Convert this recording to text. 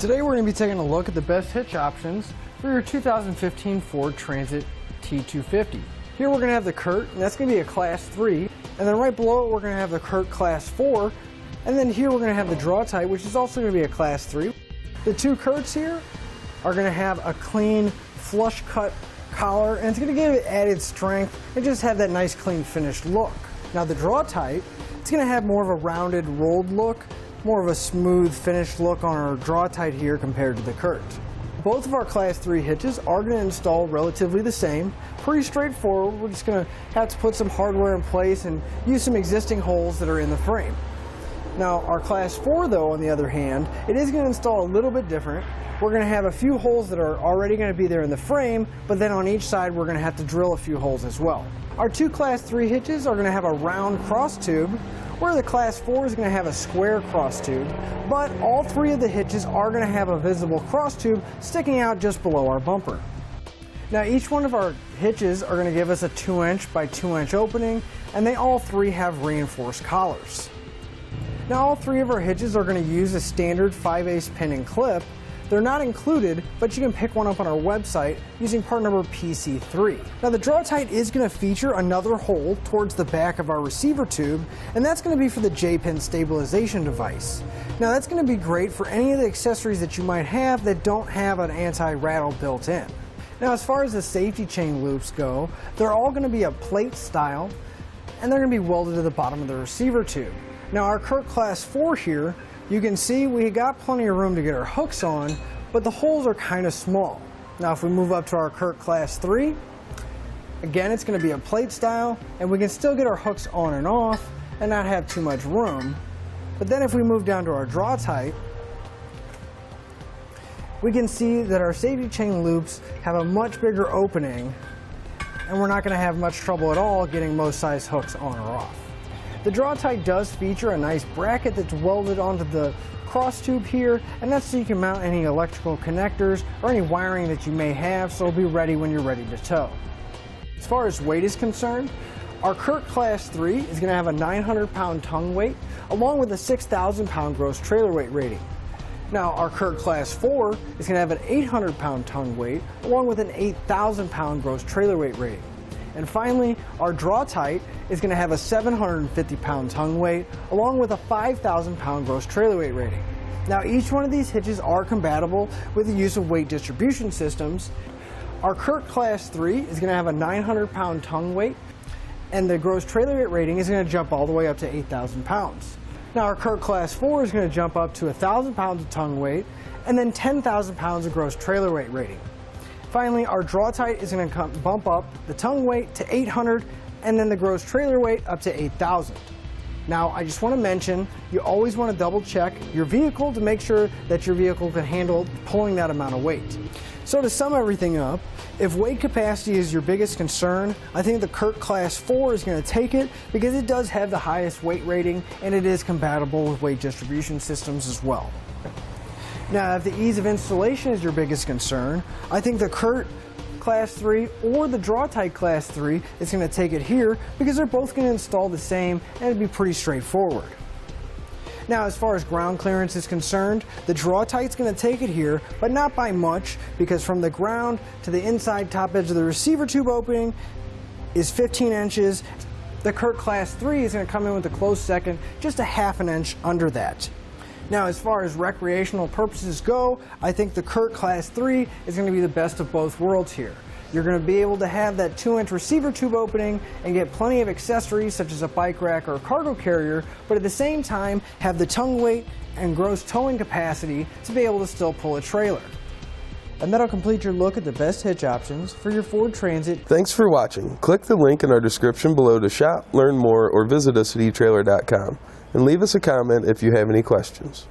Today we're going to be taking a look at the best hitch options for your 2015 Ford Transit T250. Here we're going to have the Curt, and that's going to be a Class 3, and then right below it we're going to have the Curt Class 4, and then here we're going to have the Draw-Tite, which is also going to be a Class 3. The two Curts here are going to have a clean, flush cut collar, and it's going to give it added strength and just have that nice, clean, finished look. Now the Draw-Tite, it's going to have more of a rounded, rolled look, more of a smooth, finished look on our Draw-Tite here compared to the Curt. Both of our Class 3 hitches are going to install relatively the same. Pretty straightforward. We're just going to have to put some hardware in place and use some existing holes that are in the frame. Now our Class 4 though, on the other hand, it is going to install a little bit different. We're going to have a few holes that are already going to be there in the frame, but then on each side we're going to have to drill a few holes as well. Our two Class 3 hitches are going to have a round cross tube, where the Class 4 is going to have a square cross tube, but all three of the hitches are going to have a visible cross tube sticking out just below our bumper. Now each one of our hitches are going to give us a 2" by 2" opening, and they all three have reinforced collars. Now all three of our hitches are going to use a standard 5/8 pin and clip. They're not included, but you can pick one up on our website using part number PC3. Now the Draw-Tite is going to feature another hole towards the back of our receiver tube, and that's going to be for the J-pin stabilization device. Now that's going to be great for any of the accessories that you might have that don't have an anti-rattle built in. Now as far as the safety chain loops go, they're all going to be a plate style, and they're going to be welded to the bottom of the receiver tube. Now our Curt Class 4 here, you can see we got plenty of room to get our hooks on, but the holes are kind of small. Now if we move up to our Curt Class 3, again it's going to be a plate style, and we can still get our hooks on and off and not have too much room. But then if we move down to our Draw-Tite, we can see that our safety chain loops have a much bigger opening, and we're not going to have much trouble at all getting most size hooks on or off. The Draw-Tite does feature a nice bracket that's welded onto the cross tube here, and that's so you can mount any electrical connectors or any wiring that you may have, so it'll be ready when you're ready to tow. As far as weight is concerned, our Curt Class 3 is going to have a 900-pound tongue weight along with a 6,000-pound gross trailer weight rating. Now our Curt Class 4 is going to have an 800-pound tongue weight along with an 8,000-pound gross trailer weight rating. And finally, our Draw-Tite is going to have a 750-pound tongue weight along with a 5,000-pound gross trailer weight rating. Now each one of these hitches are compatible with the use of weight distribution systems. Our Curt Class 3 is going to have a 900-pound tongue weight, and the gross trailer weight rating is going to jump all the way up to 8,000 pounds. Now our Curt Class 4 is going to jump up to 1,000 pounds of tongue weight and then 10,000 pounds of gross trailer weight rating. Finally, our Draw-Tite is going to bump up the tongue weight to 800 and then the gross trailer weight up to 8,000. Now, I just want to mention, you always want to double check your vehicle to make sure that your vehicle can handle pulling that amount of weight. So to sum everything up, if weight capacity is your biggest concern, I think the Curt Class 4 is going to take it because it does have the highest weight rating and it is compatible with weight distribution systems as well. Now, if the ease of installation is your biggest concern, I think the Curt Class 3 or the Draw-Tite Class 3 is going to take it here because they're both going to install the same and it'd be pretty straightforward. Now, as far as ground clearance is concerned, the Draw-Tite's going to take it here, but not by much, because from the ground to the inside top edge of the receiver tube opening is 15 inches. The Curt Class 3 is going to come in with a close second, just a ½ inch under that. Now, as far as recreational purposes go, I think the Curt Class 3 is going to be the best of both worlds here. You're going to be able to have that 2" receiver tube opening and get plenty of accessories such as a bike rack or a cargo carrier, but at the same time have the tongue weight and gross towing capacity to be able to still pull a trailer. And that'll complete your look at the best hitch options for your Ford Transit. Thanks for watching. Click the link in our description below to shop, learn more, or visit us at etrailer.com. And leave us a comment if you have any questions.